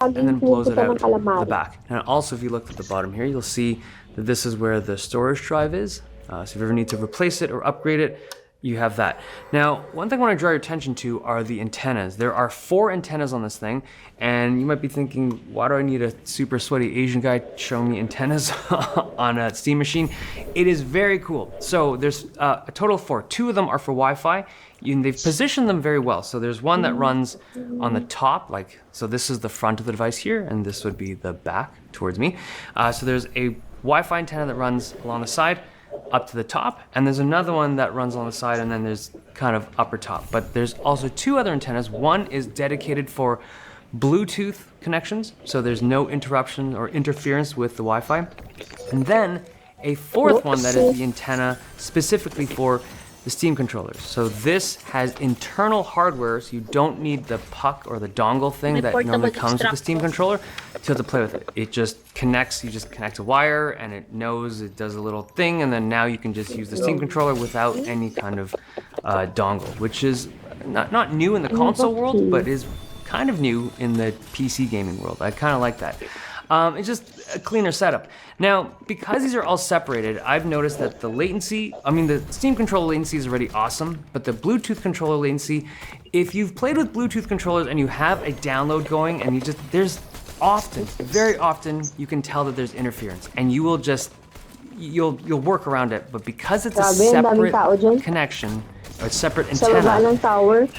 and then blows it out the calamari. back. And also, if you look at the bottom here, you'll see that this is where the storage drive is. So if you ever need to replace it or upgrade it, you have that. Now, one thing I want to draw your attention to are the antennas. There are 4 antennas on this thing, and you might be thinking, why do I need a super sweaty Asian guy showing me antennas on a Steam machine? It is very cool. So there's a total of 4. 2 of them are for Wi-Fi. They've positioned them very well. So there's one that runs on the top, so this is the front of the device here, and this would be the back towards me. So there's a Wi-Fi antenna that runs along the side, up to the top, and there's another one that runs on the side, and then there's kind of upper top. But there's also 2 other antennas. One is dedicated for Bluetooth connections, so there's no interruption or interference with the Wi-Fi. And then a 4th one that is the antenna specifically for the Steam controllers. So this has internal hardware, so you don't need the puck or the dongle thing that normally comes with the Steam controller to have to play with it. It just connects, you just connect a wire and it knows, it does a little thing, and then now you can just use the Steam controller without any kind of dongle, which is not new in the console world, but is kind of new in the PC gaming world. I kind of like that. It's just a cleaner setup. Now, because these are all separated, I've noticed that the latency, the Steam controller latency is already awesome, but the Bluetooth controller latency, if you've played with Bluetooth controllers and you have a download going and very often, you can tell that there's interference, and you will just, you'll work around it, but because it's a separate connection, or a separate antenna,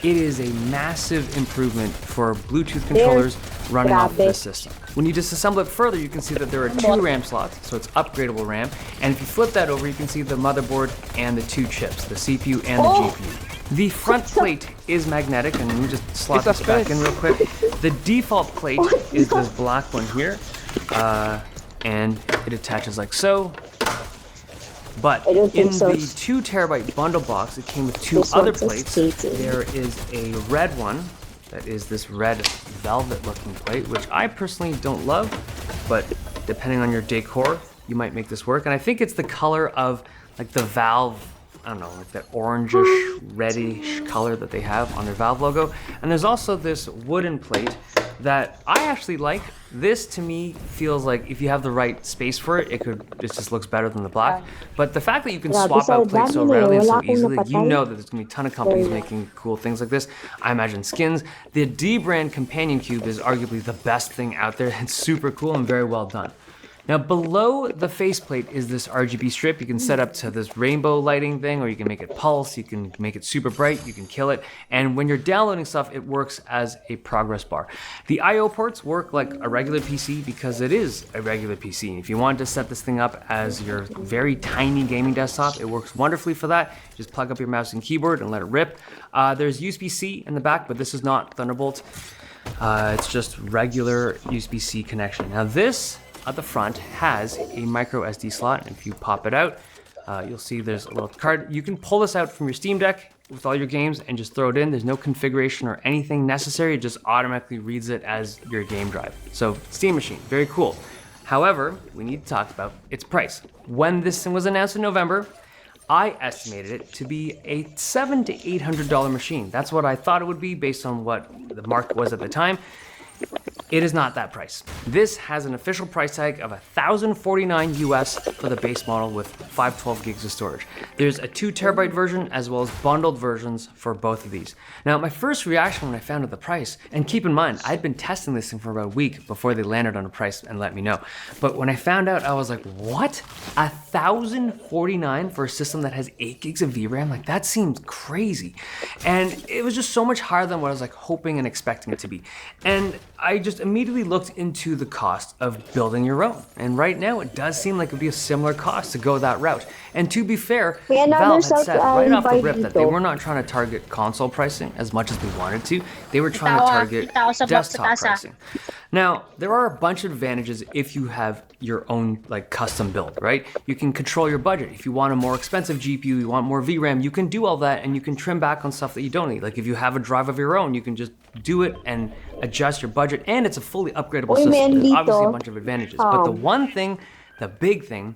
it is a massive improvement for Bluetooth controllers running off this system. When you disassemble it further, you can see that there are 2 RAM slots, so it's upgradable RAM. And if you flip that over, you can see the motherboard and the 2 chips, the CPU and the GPU. The front plate is magnetic, and let me just slot this back in real quick. The default plate is this black one here, and it attaches like so. But in the 2 terabyte bundle box, it came with 2 other plates. There is a red one, that is this red velvet looking plate, which I personally don't love, but depending on your decor, you might make this work. And I think it's the color of like the Valve, I don't know, like that orangish, reddish color that they have on their Valve logo. And there's also this wooden plate that I actually like. This to me feels like if you have the right space for it, it just looks better than the black. But the fact that you can swap out plates so readily and so easily, you know that there's gonna be a ton of companies making cool things like this. I imagine skins. The D brand companion cube is arguably the best thing out there. It's super cool and very well done. Now below the faceplate is this RGB strip. You can set up to this rainbow lighting thing, or you can make it pulse, you can make it super bright, you can kill it. And when you're downloading stuff, it works as a progress bar. The IO ports work like a regular PC because it is a regular PC. If you wanted to set this thing up as your very tiny gaming desktop, it works wonderfully for that. Just plug up your mouse and keyboard and let it rip. There's USB-C in the back, but this is not Thunderbolt. It's just regular USB-C connection. Now this, at the front, has a micro SD slot. If you pop it out, you'll see there's a little card. You can pull this out from your Steam Deck with all your games and just throw it in. There's no configuration or anything necessary. It just automatically reads it as your game drive. So Steam machine, very cool. However, we need to talk about its price. When this thing was announced in November, I estimated it to be a $700 to $800 machine. That's what I thought it would be based on what the market was at the time. It is not that price. This has an official price tag of $1,049 US for the base model with 512 gigs of storage. There's a 2 terabyte version as well as bundled versions for both of these. Now, my first reaction when I found out the price, and keep in mind, I'd been testing this thing for about a week before they landed on a price and let me know. But when I found out, I was like, what? $1,049 for a system that has 8 gigs of VRAM? Like, that seems crazy. And it was just so much higher than what I was like hoping and expecting it to be. And I just immediately looked into the cost of building your own. And right now it does seem like it would be a similar cost to go that route. And to be fair, Valve had said right off the rip that they were not trying to target console pricing as much as they wanted to. They were trying to target desktop pricing. Now, there are a bunch of advantages if you have your own like custom build, right? You can control your budget. If you want a more expensive GPU, you want more VRAM, you can do all that and you can trim back on stuff that you don't need. Like if you have a drive of your own, you can just do it and adjust your budget, and it's a fully upgradable system. There's obviously a bunch of advantages, but the one thing, the big thing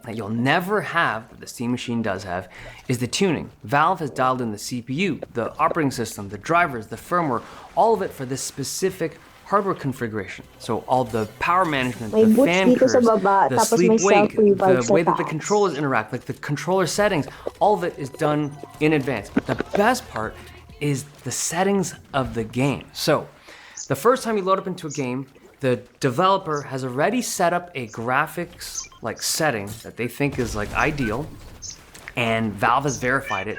that you'll never have, that the Steam machine does have, is the tuning. Valve has dialed in the CPU, the operating system, the drivers, the firmware, all of it for this specific hardware configuration. So all the power management, May the boots fan dito curves, sa baba, the tapos sleep may wake, self-revive the sa way that the taas. controllers interact, like the controller settings, all of it is done in advance. But the best part is the settings of the game. So the first time you load up into a game, the developer has already set up a graphics like setting that they think is like ideal, and Valve has verified it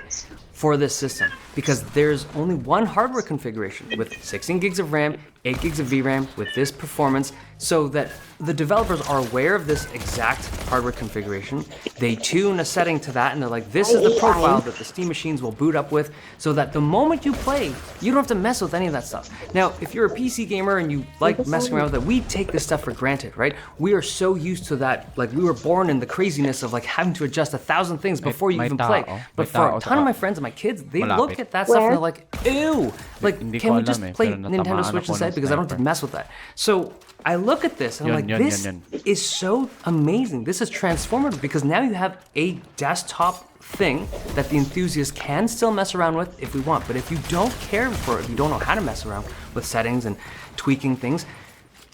for this system because there's only one hardware configuration with 16 gigs of RAM, 8 gigs of VRAM with this performance, so that the developers are aware of this exact hardware configuration. They tune a setting to that and they're like, this is the profile that the Steam machines will boot up with, so that the moment you play, you don't have to mess with any of that stuff. Now, if you're a PC gamer and you like messing around with it, we take this stuff for granted, right? We are so used to that, like we were born in the craziness of like having to adjust 1,000 things before you even play. But for a ton of my friends and my kids, they look at that stuff and they're like, ew, like can we just play Nintendo Switch instead because I don't have to mess with that. So I look at this and I'm like, this is so amazing. This is transformative because now you have a desktop thing that the enthusiasts can still mess around with if we want. But if you don't care for it, if you don't know how to mess around with settings and tweaking things,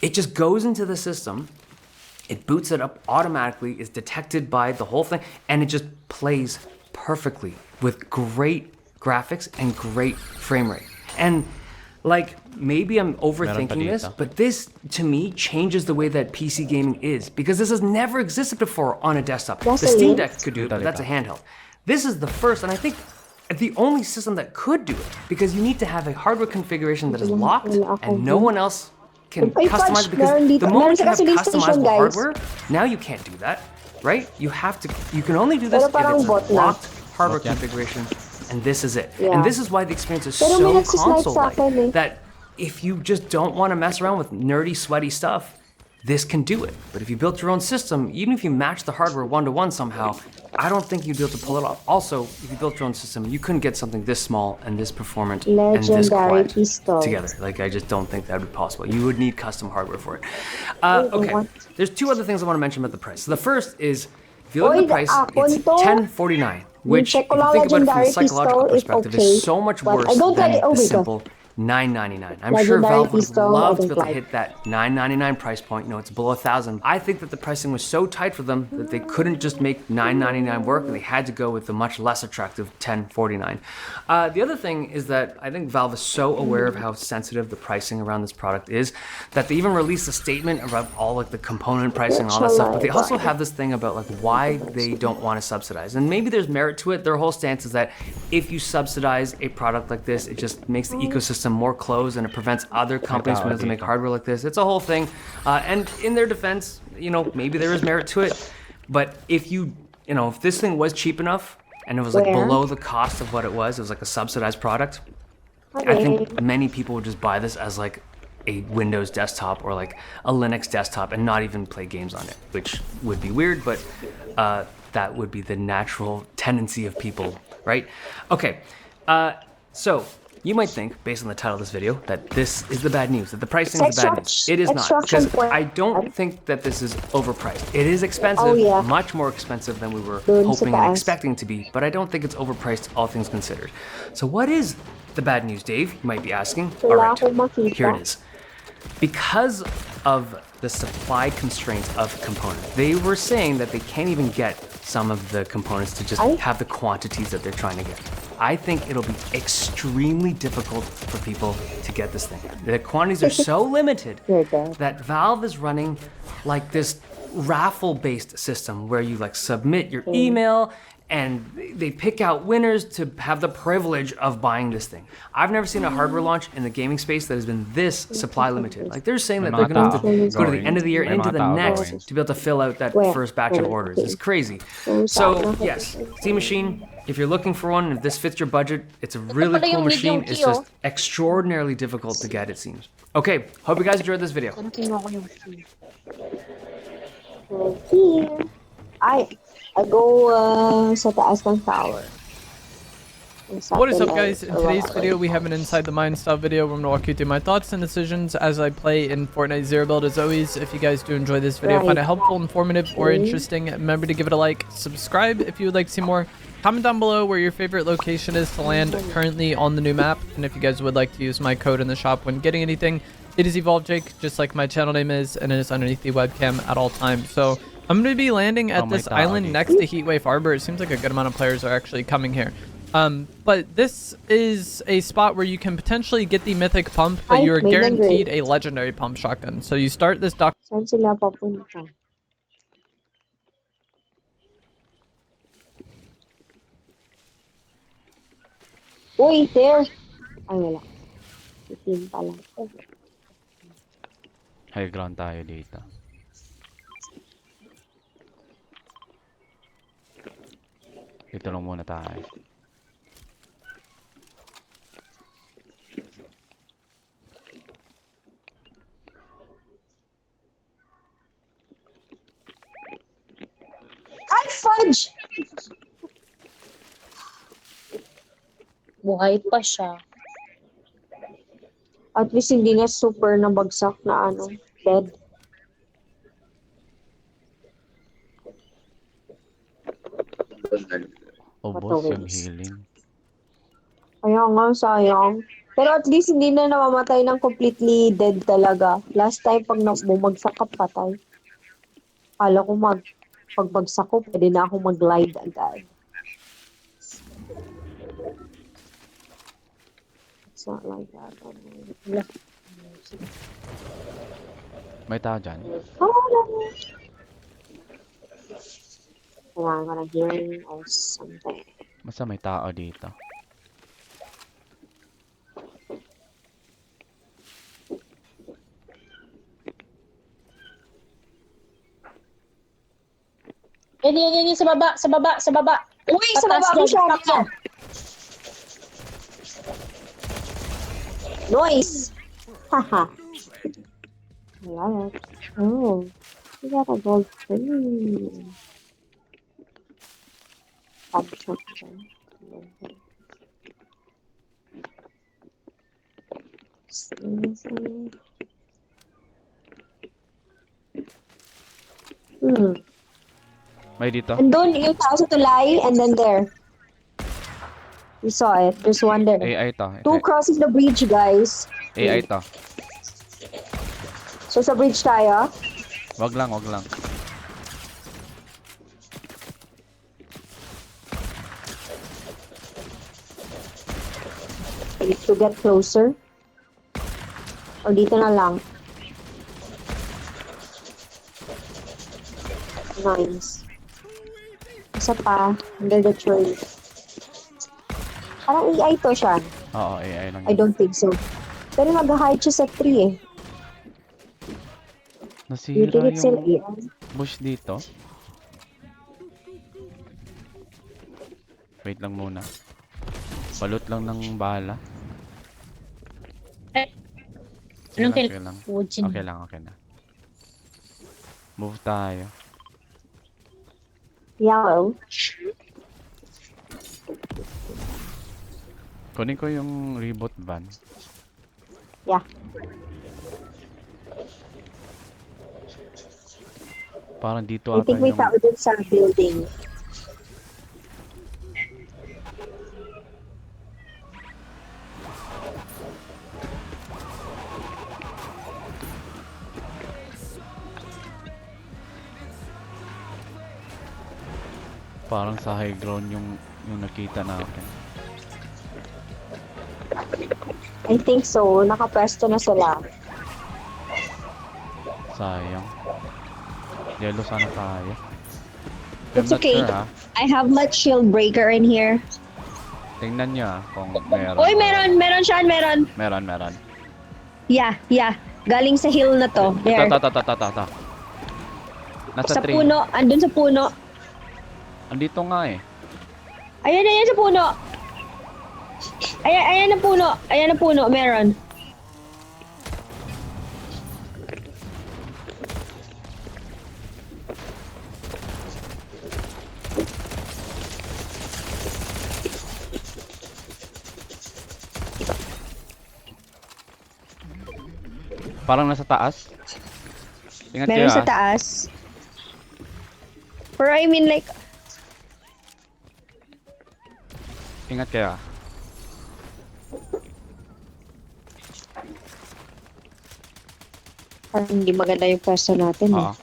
it just goes into the system. It boots it up automatically, is detected by the whole thing, and it just plays perfectly with great graphics and great frame rate. And like, maybe I'm overthinking this, but this to me changes the way that PC gaming is because this has never existed before on a desktop. The Steam Deck could do it, but that's a handheld. This is the first, and I think the only system that could do it because you need to have a hardware configuration that is locked and no one else can customize it, because the moment you have customizable hardware, now you can't do that, right? You have to, you can only do this if it's a locked hardware configuration, and this is it. And this is why the experience is so console-like, that if you just don't want to mess around with nerdy, sweaty stuff, this can do it. But if you built your own system, even if you match the hardware one-to-one somehow, I don't think you'd be able to pull it off. Also, if you built your own system, you couldn't get something this small and this performant and this quiet together. Like, I just don't think that would be possible. You would need custom hardware for it. Okay, there's two other things I want to mention about the price. So the first is, if you look at the price, it's $1049, which, if you think about it from a psychological perspective, is so much worse than the simple $9.99. I'm sure Valve would love to be able to hit that $9.99 price point. You know, it's below 1,000. I think that the pricing was so tight for them that they couldn't just make $9.99 work, and they had to go with the much less attractive $10.49. The other thing is that I think Valve is so aware of how sensitive the pricing around this product is that they even released a statement about all like the component pricing and all that stuff, but they also have this thing about like why they don't want to subsidize. And maybe there's merit to it. Their whole stance is that if you subsidize a product like this, it just makes the ecosystem more closed and it prevents other companies from able to make hardware like this. It's a whole thing. And in their defense, you know, maybe there is merit to it, but if if this thing was cheap enough and it was like below the cost of what it was like a subsidized product, I think many people would just buy this as like a Windows desktop or like a Linux desktop and not even play games on it, which would be weird, but that would be the natural tendency of people, right? Okay, so you might think, based on the title of this video, that this is the bad news, that the pricing is the bad news. It is not, because I don't think that this is overpriced. It is expensive, much more expensive than we were hoping and expecting to be, but I don't think it's overpriced, all things considered. So what is the bad news, Dave? You might be asking. All right, here it is. Because of the supply constraints of components, they were saying that they can't even get some of the components to just have the quantities that they're trying to get. I think it'll be extremely difficult for people to get this thing. The quantities are so limited that Valve is running like this raffle-based system where you like submit your email and they pick out winners to have the privilege of buying this thing. I've never seen a hardware launch in the gaming space that has been this supply limited. Like they're saying that they're gonna have to go to the end of the year and into the next to be able to fill out that first batch of orders. It's crazy. So yes, Steam Machine, if you're looking for one, if this fits your budget, it's a really cool machine. It's just extraordinarily difficult to get, it seems. Okay, hope you guys enjoyed this video. I go sa taas ng tower. What is up, guys? In today's video, we have an Inside the Mind style video where I'm going to walk you through my thoughts and decisions as I play in Fortnite Zero Build. As always, if you guys do enjoy this video, find it helpful, informative, or interesting, remember to give it a like, subscribe if you would like to see more, comment down below where your favorite location is to land currently on the new map, and if you guys would like to use my code in the shop when getting anything, It is Evolved Jake, just like my channel name is, and it is underneath the webcam at all times. So I'm going to be landing at this island next to Heatwave Harbor. It seems like a good amount of players are actually coming here. But this is a spot where you can potentially get the mythic pump, but you're guaranteed a legendary pump shotgun. So you start this dock. Saan sila papunta? Uy, there! Ay, wala. Itim pala. High ground tayo dito. Dito lang muna tayo. Ay, fudge! Buhay pa siya. At least hindi na super nabagsak na ano, dead. Ubos yung healing. Kaya nga, sayang. Pero at least hindi na namamatay ng completely dead talaga. Last time, pag bumagsak ka, patay. Kala ko pagbagsak ko, pwede na ako mag-glide agad. It's not like that. May tao dyan? Kailangan ko na healing or something. Basta may tao dito. Yan, sa baba. Uy, sa baba ko siya. Noise! Haha. Wala. Oh. We got a gold thing. May dito? And doon yung tao sa tulay, and then there. You saw it. There's one there. AI to. Two crossing the bridge, guys. AI to. So sa bridge tayo. Wag lang. To get closer. Or dito na lang. Nice. Isa pa. Under the tree. Parang AI to siya. Oo, AI lang. I don't think so. Pero nag-hide siya sa tree eh. You Nasira think it's still yung AI? bush dito. Wait lang muna. Balot lang ng bala. Anong Okay lang. Fujin. Okay na. Move tayo. Yellow. Kunin ko yung reboot van. Yeah. Parang dito I ata think may yung... tao dun sa building. Parang sa high ground yung nakita natin. I think so. Nakapwesto na sila. Sayang. Yellow sana tayo. It's I'm not okay. sure, ha? I have much shield breaker in here. Tingnan nyo kung meron. Uy, meron siya, meron. Meron. Yeah. Galing sa hill na to. There. Ito. Nasa Sa tree. puno. Andun sa puno. Andito nga eh. Ayan sa puno. Ayan na puno. Meron. Parang nasa taas. Ingat Meron kayo, sa taas. Pero I mean like, Ingat kayo. Parang hindi maganda yung pwesto natin. Oo.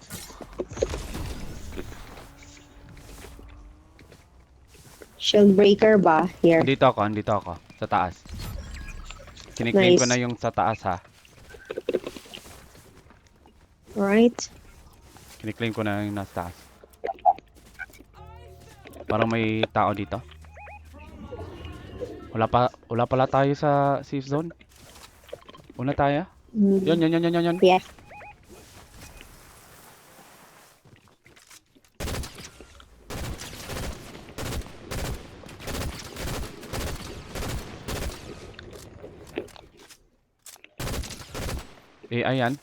Shield breaker ba? Here. Andito ako. Sa taas. Kiniklaim ko Nice. na yung sa taas ha. Right. Kiniklaim ko na yung nasa taas. Parang may tao dito. Wala pala tayo sa safe zone. Una tayo. Yun. Yes. Ayan.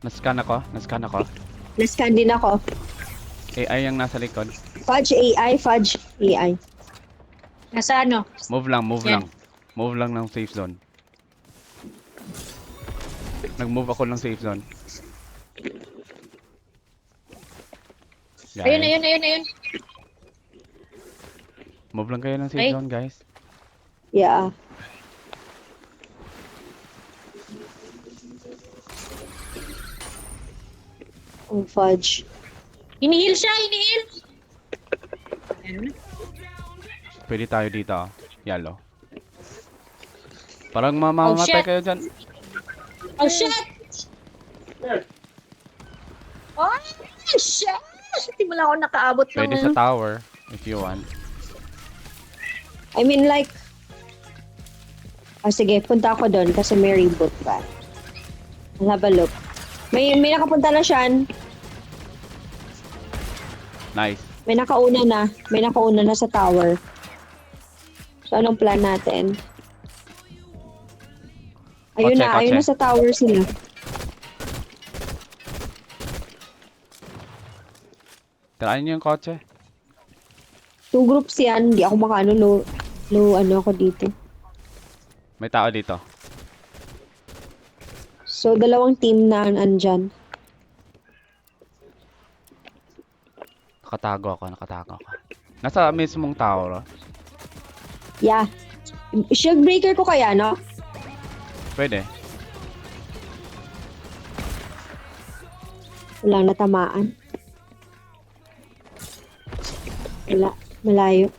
Nascan ako. Nascan din ako. AI yung nasa likod. Fudge AI, fudge AI. Nasa ano? Move lang. Yan. Move lang ng safe zone. Nag-move ako ng safe zone. Ayun, Guys, ayun, ayun, ayun. move lang kayo ng safe Ay. zone, guys. Yeah. Oh, fudge. Hinihil siya, hinihil. Ayun na. Pwede tayo dito, yellow. Parang mamamatay shit. kayo dyan. Oh, shit! Oh, shit! Hindi mo lang ako nakaabot ng... Pwede sa tower, if you want. I mean like... Oh, sige, punta ako doon kasi may reboot pa. I'll have a look. May nakapunta na siya. Nice. May nakauna na sa tower. So, anong plan natin? Ayun Kotse. na sa tower sila. Tirahin niyo yung kotse. 2 groups yan. Hindi ako makaano, low ano ako dito. May tao dito. So, 2 team na andyan. Nakatago ako. Nasa mismong tower. Yeah. Shield breaker ko kaya, no? Pwede. Walang natamaan. Wala. Malayo.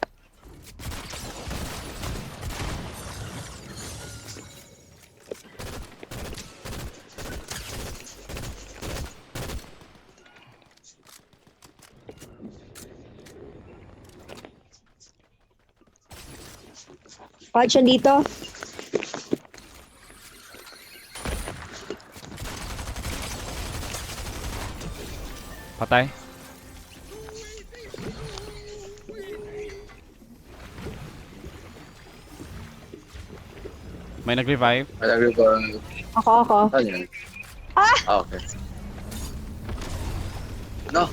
Fudge, dito. Patay. May nag-revive. Ako. Ano yun? Okay. No.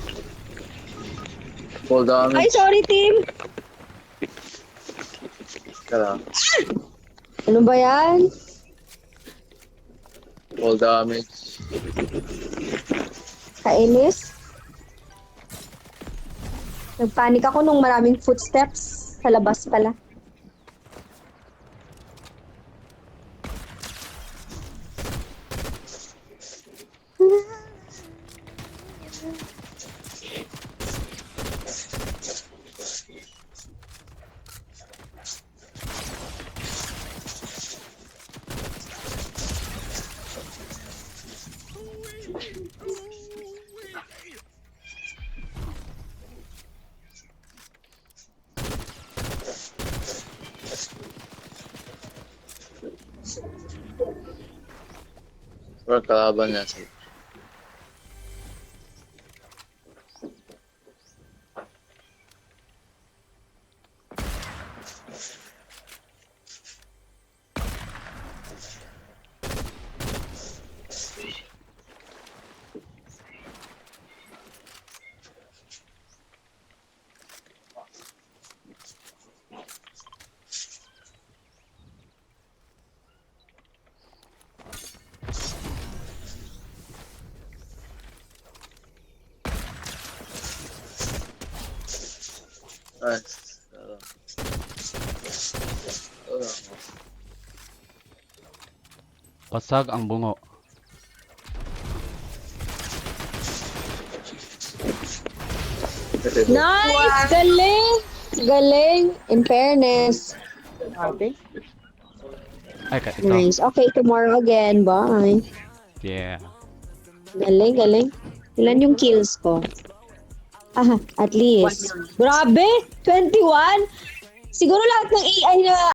Full damage. Ay, sorry, team. Kala. Ano ba yan? Full damage. Kainis. Nagpanik ako nung maraming footsteps sa labas pala. Or kalaban niya. Nice. Basag ang bungo. Nice! Galing! Galing! In fairness. Ay, ito. Nice. Okay, tomorrow again. Bye. Yeah. Galing, galing. Ilan yung kills ko? At least. Grabe! 21? Siguro lahat ng AI na